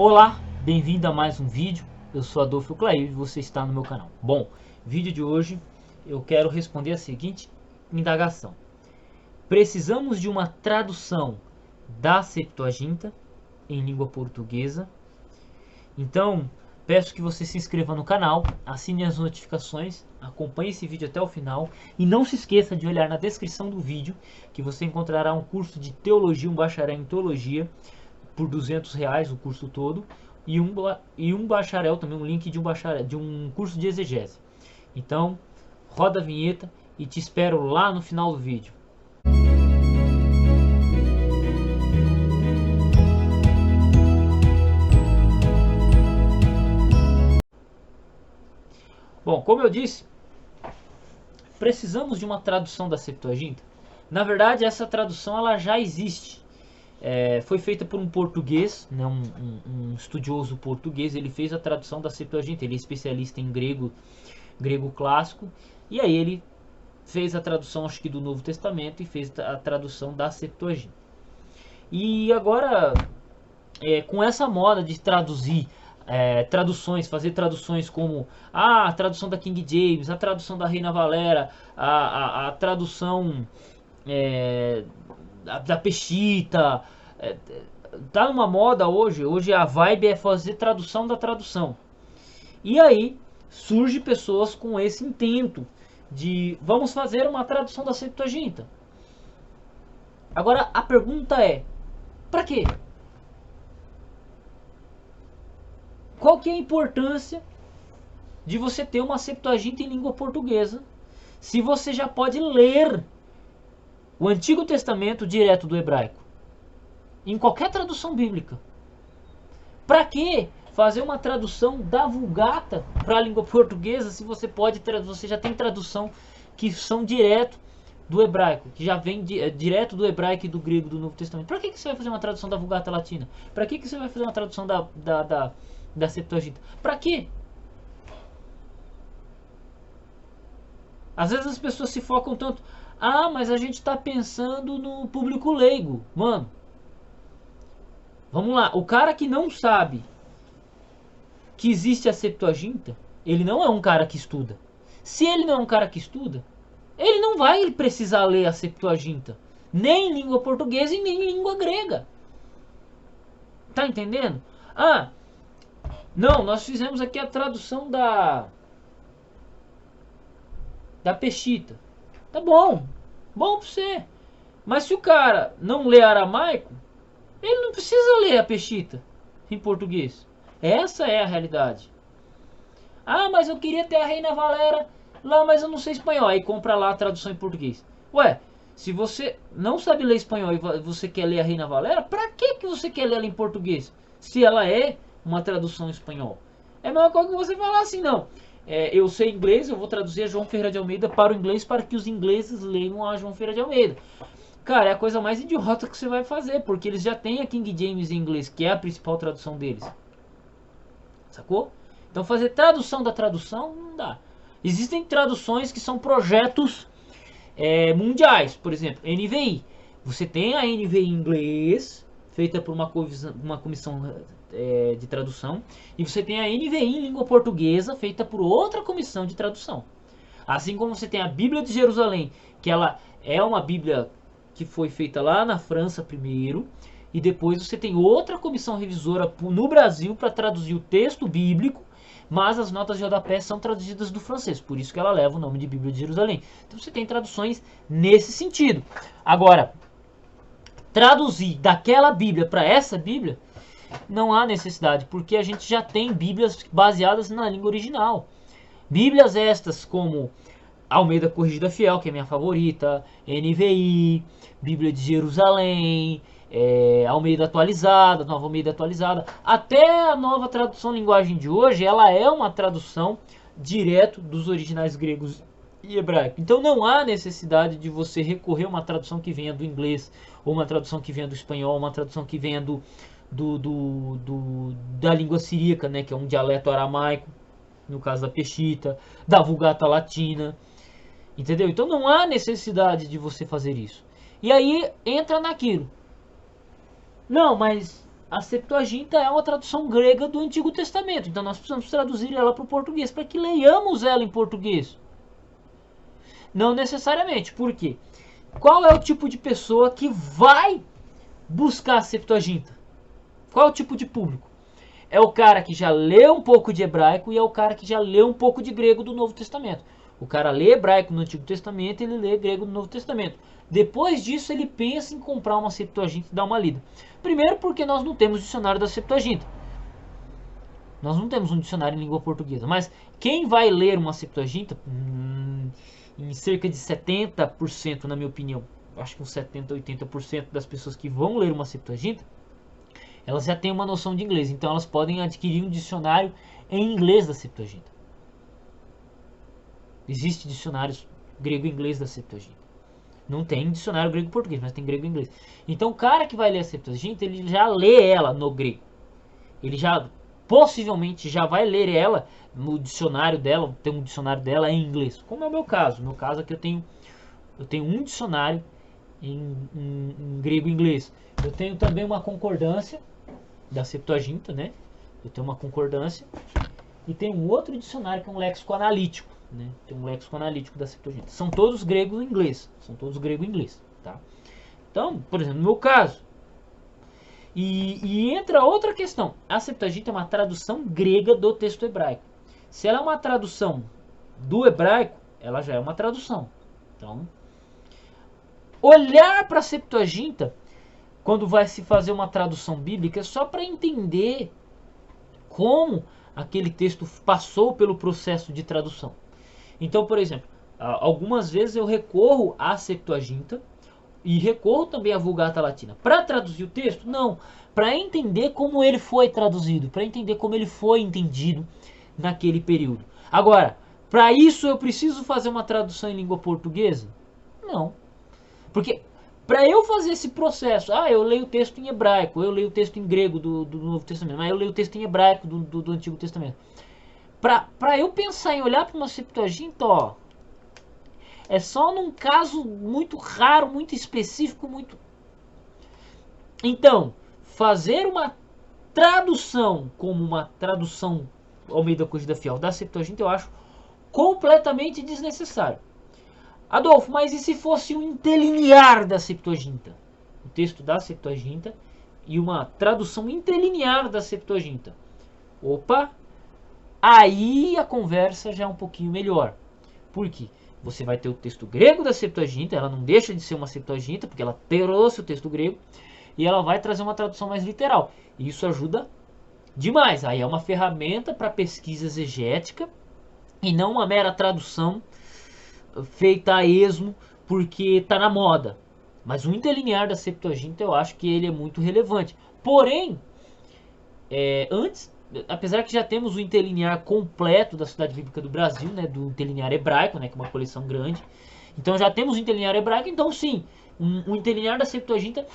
Olá, bem-vindo a mais um vídeo. Eu sou Adolfo Clair e você está no meu canal. Bom, vídeo de hoje eu quero responder a seguinte indagação. Precisamos de uma tradução da Septuaginta em língua portuguesa. Então, peço que você se inscreva no canal, assine as notificações, acompanhe esse vídeo até o final e não se esqueça de olhar na descrição do vídeo que você encontrará um curso de teologia, um bacharel em teologia por R$ 200 o curso todo e um bacharel também, um link de um bacharel, de um curso de exegese. Então, roda a vinheta e te espero lá no final do vídeo. Bom, como eu disse, precisamos de uma tradução da Septuaginta. Na verdade, essa tradução ela já existe. Foi feita por um português, né, um estudioso português. Ele fez a tradução da Septuaginta. Ele é especialista em grego clássico. E aí ele fez a tradução, acho que do Novo Testamento, e fez a tradução da Septuaginta. E agora, com essa moda de traduzir traduções, fazer traduções como a tradução da King James, a tradução da Reina Valera, a tradução da Peshitta, tá numa moda hoje a vibe é fazer tradução da tradução. E aí surge pessoas com esse intento de vamos fazer uma tradução da Septuaginta. Agora a pergunta é, para quê? Qual que é a importância de você ter uma Septuaginta em língua portuguesa se você já pode ler o Antigo Testamento direto do hebraico em qualquer tradução bíblica? Para que fazer uma tradução da Vulgata para a língua portuguesa se você já tem tradução que são direto do hebraico, que já vem direto do hebraico e do grego do Novo Testamento? Para que você vai fazer uma tradução da Vulgata Latina? Para que você vai fazer uma tradução da Septuaginta? Para quê? Às vezes as pessoas se focam tanto, mas a gente está pensando no público leigo. Mano, vamos lá, o cara que não sabe que existe a Septuaginta, ele não é um cara que estuda. Se ele não é um cara que estuda, ele não vai precisar ler a Septuaginta, nem em língua portuguesa e nem em língua grega. Tá entendendo? Não, nós fizemos aqui a tradução da Peshitta. Tá bom, bom pra você. Mas se o cara não lê aramaico, ele não precisa ler a Peshitta em português. Essa é a realidade. Mas eu queria ter a Reina Valera lá, mas eu não sei espanhol. Aí compra lá a tradução em português. Ué, se você não sabe ler espanhol e você quer ler a Reina Valera, pra que você quer ler ela em português? Se ela é uma tradução em espanhol. É a mesma coisa que você falar assim, não. Eu sei inglês, eu vou traduzir a João Ferreira de Almeida para o inglês para que os ingleses leiam a João Ferreira de Almeida. Cara, é a coisa mais idiota que você vai fazer, porque eles já têm a King James em inglês, que é a principal tradução deles. Sacou? Então fazer tradução da tradução não dá. Existem traduções que são projetos mundiais, por exemplo, NVI. Você tem a NVI em inglês, feita por uma comissão de tradução, e você tem a NVI em língua portuguesa, feita por outra comissão de tradução. Assim como você tem a Bíblia de Jerusalém, que ela é uma Bíblia que foi feita lá na França primeiro, e depois você tem outra comissão revisora no Brasil para traduzir o texto bíblico, mas as notas de rodapé são traduzidas do francês, por isso que ela leva o nome de Bíblia de Jerusalém. Então você tem traduções nesse sentido. Agora, traduzir daquela Bíblia para essa Bíblia, não há necessidade, porque a gente já tem Bíblias baseadas na língua original. Bíblias estas como Almeida Corrigida Fiel, que é minha favorita, NVI, Bíblia de Jerusalém, Almeida Atualizada, Nova Almeida Atualizada, até a nova tradução linguagem de hoje, ela é uma tradução direto dos originais gregos e hebraico. Então não há necessidade de você recorrer a uma tradução que venha do inglês, ou uma tradução que venha do espanhol, uma tradução que venha da língua siríaca, né, que é um dialeto aramaico, no caso da Peshitta, da Vulgata Latina, entendeu? Então não há necessidade de você fazer isso. E aí entra naquilo. Não, mas a Septuaginta é uma tradução grega do Antigo Testamento. Então nós precisamos traduzir ela para o português, para que leiamos ela em português. Não necessariamente. Por quê? Qual é o tipo de pessoa que vai buscar a Septuaginta? Qual é o tipo de público? É o cara que já leu um pouco de hebraico e é o cara que já leu um pouco de grego do Novo Testamento. O cara lê hebraico no Antigo Testamento e ele lê grego no Novo Testamento. Depois disso ele pensa em comprar uma Septuaginta e dar uma lida. Primeiro porque nós não temos dicionário da Septuaginta. Nós não temos um dicionário em língua portuguesa. Mas quem vai ler uma Septuaginta, em cerca de 70%, na minha opinião, acho que uns 70, 80% das pessoas que vão ler uma Septuaginta, elas já têm uma noção de inglês. Então elas podem adquirir um dicionário em inglês da Septuaginta. Existe dicionários grego e inglês da Septuaginta. Não tem dicionário grego e português, mas tem grego e inglês. Então o cara que vai ler a Septuaginta, ele já lê ela no grego. Ele já, possivelmente, já vai ler ela no dicionário dela, tem um dicionário dela em inglês. Como é o meu caso. No meu caso aqui eu tenho um dicionário em grego e inglês. Eu tenho também uma concordância da Septuaginta, né? Eu tenho uma concordância. E tem um outro dicionário que é um léxico analítico. Né? Tem um léxico analítico da Septuaginta. São todos grego e inglês. São todos grego e inglês. Tá? Então, por exemplo, no meu caso. E entra outra questão. A Septuaginta é uma tradução grega do texto hebraico. Se ela é uma tradução do hebraico, ela já é uma tradução. Então, olhar para a Septuaginta quando vai se fazer uma tradução bíblica é só para entender como aquele texto passou pelo processo de tradução. Então, por exemplo, algumas vezes eu recorro à Septuaginta e recorro também à Vulgata Latina. Para traduzir o texto? Não. Para entender como ele foi traduzido, para entender como ele foi entendido naquele período. Agora, para isso eu preciso fazer uma tradução em língua portuguesa? Não. Porque para eu fazer esse processo, eu leio o texto em hebraico, eu leio o texto em grego do Novo Testamento, mas eu leio o texto em hebraico do Antigo Testamento. Para eu pensar em olhar para uma Septuaginta, é só num caso muito raro, muito específico, muito... Então, fazer uma tradução como uma tradução Almeida Corrigida Fiel da Septuaginta eu acho completamente desnecessário. Adolfo, mas e se fosse um interlinear da Septuaginta? O texto da Septuaginta e uma tradução interlinear da Septuaginta. Opa! Aí a conversa já é um pouquinho melhor. Por quê? Você vai ter o texto grego da Septuaginta, ela não deixa de ser uma Septuaginta, porque ela trouxe o texto grego, e ela vai trazer uma tradução mais literal. E isso ajuda demais. Aí é uma ferramenta para pesquisa exegética, e não uma mera tradução feita a esmo, porque está na moda. Mas o interlinear da Septuaginta, eu acho que ele é muito relevante. Porém, antes... Apesar que já temos o interlinear completo da Cidade Bíblica do Brasil, né, do interlinear hebraico, né, que é uma coleção grande. Então já temos o interlinear hebraico, então sim, o interlinear da Septuaginta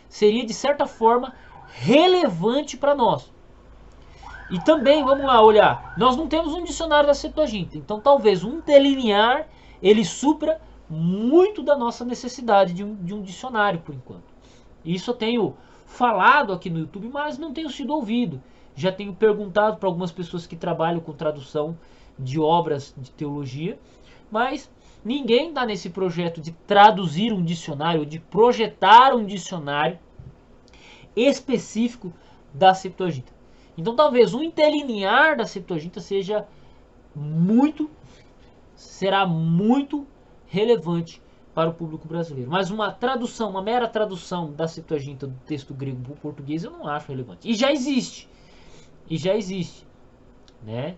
seria de certa forma relevante para nós. E também, vamos lá olhar, nós não temos um dicionário da Septuaginta, então talvez um interlinear ele supra muito da nossa necessidade de um dicionário por enquanto. Isso eu tenho falado aqui no YouTube, mas não tenho sido ouvido. Já tenho perguntado para algumas pessoas que trabalham com tradução de obras de teologia, mas ninguém está nesse projeto de traduzir um dicionário, de projetar um dicionário específico da Septuaginta. Então talvez um interlinear da Septuaginta será muito relevante para o público brasileiro. Mas uma tradução, uma mera tradução da Septuaginta do texto grego para o português eu não acho relevante. E já existe, né?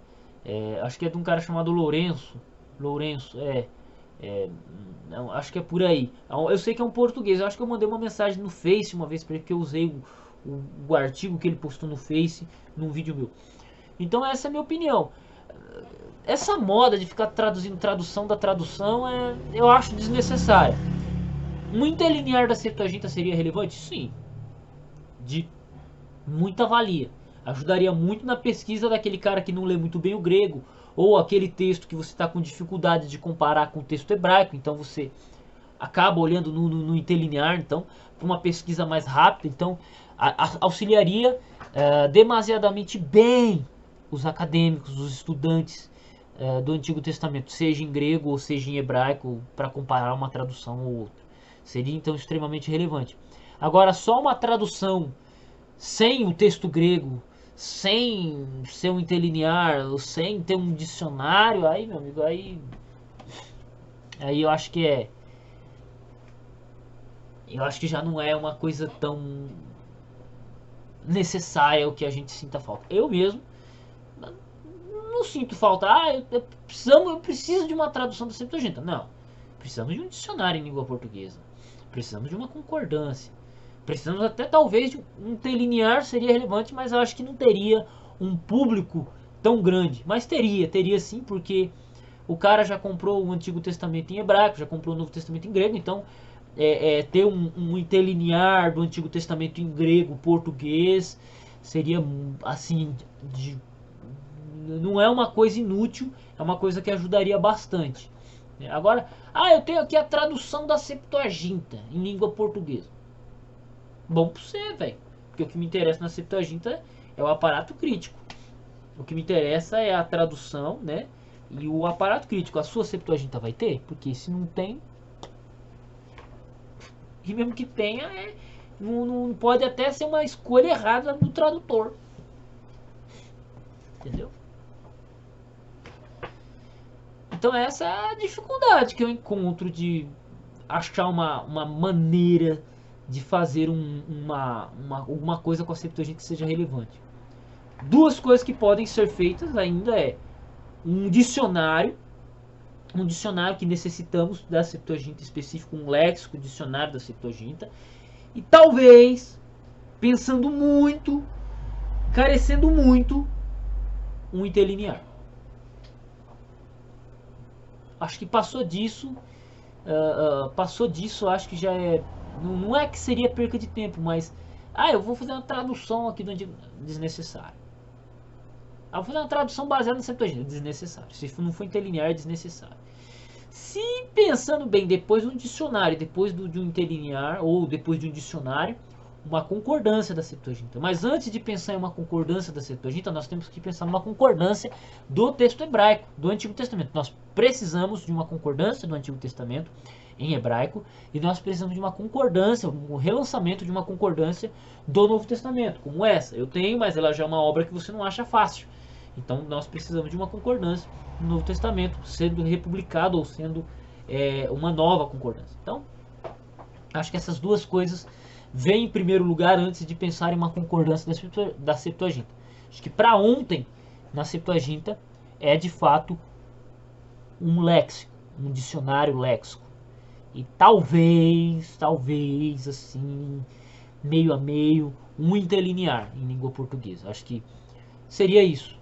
Acho que é de um cara chamado Lourenço, não, acho que é por aí. Eu sei que é um português, eu acho que eu mandei uma mensagem no Face uma vez para ele, porque eu usei o artigo que ele postou no Face, num vídeo meu. Então essa é a minha opinião. Essa moda de ficar traduzindo tradução da tradução, eu acho desnecessária. Um interlinear da Septuaginta seria relevante? Sim. De muita valia. Ajudaria muito na pesquisa daquele cara que não lê muito bem o grego, ou aquele texto que você está com dificuldade de comparar com o texto hebraico, então você acaba olhando no interlinear, então, para uma pesquisa mais rápida. Então, auxiliaria demasiadamente bem os acadêmicos, os estudantes do Antigo Testamento, seja em grego ou seja em hebraico, para comparar uma tradução ou outra. Seria então extremamente relevante. Agora, só uma tradução sem o texto grego, sem ser um interlinear, sem ter um dicionário, aí, meu amigo, aí eu acho que já não é uma coisa tão necessária o que a gente sinta falta. Eu mesmo não sinto falta. Eu preciso de uma tradução da Septuaginta. Não. Precisamos de um dicionário em língua portuguesa. Precisamos de uma concordância. Precisamos até talvez de um interlinear, seria relevante, mas eu acho que não teria um público tão grande. Mas teria sim, porque o cara já comprou o Antigo Testamento em hebraico, já comprou o Novo Testamento em grego, então ter um interlinear do Antigo Testamento em grego, português, seria assim, não é uma coisa inútil, é uma coisa que ajudaria bastante. Agora, eu tenho aqui a tradução da Septuaginta em língua portuguesa. Bom pra você, velho. Porque o que me interessa na Septuaginta é o aparato crítico. O que me interessa é a tradução, né? E o aparato crítico. A sua Septuaginta vai ter? Porque se não tem... E mesmo que tenha, não pode até ser uma escolha errada do tradutor. Entendeu? Então essa é a dificuldade que eu encontro de achar uma maneira de fazer alguma coisa com a Septuaginta que seja relevante. Duas coisas que podem ser feitas ainda é um dicionário que necessitamos da Septuaginta específico, um léxico, dicionário da Septuaginta, e talvez, pensando muito, carecendo muito, um interlinear. Acho que passou disso, acho que já é, não é que seria perca de tempo, mas eu vou fazer uma tradução aqui do desnecessário. Vou fazer uma tradução baseada na Septuaginta, desnecessário. Se não for interlinear, é desnecessário. Se pensando bem, depois de um dicionário, depois de um interlinear ou depois de um dicionário, uma concordância da Septuaginta. Mas antes de pensar em uma concordância da Septuaginta, nós temos que pensar numa concordância do texto hebraico, do Antigo Testamento. Nós precisamos de uma concordância do Antigo Testamento em hebraico e nós precisamos de uma concordância, um relançamento de uma concordância do Novo Testamento, como essa. Eu tenho, mas ela já é uma obra que você não acha fácil. Então nós precisamos de uma concordância no Novo Testamento, sendo republicado ou sendo uma nova concordância. Então, acho que essas duas coisas vêm em primeiro lugar antes de pensar em uma concordância da Septuaginta. Acho que para ontem, na Septuaginta, é de fato um léxico, um dicionário léxico. E talvez, assim, meio a meio, um interlinear em língua portuguesa. Acho que seria isso.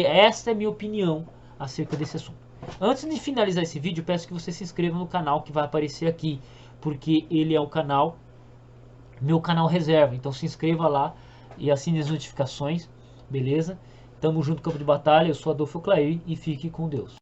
Essa é a minha opinião acerca desse assunto. Antes de finalizar esse vídeo, peço que você se inscreva no canal que vai aparecer aqui, porque ele é o canal, meu canal reserva. Então se inscreva lá e assine as notificações, beleza? Tamo junto, campo de batalha. Eu sou Adolfo Clair e fique com Deus.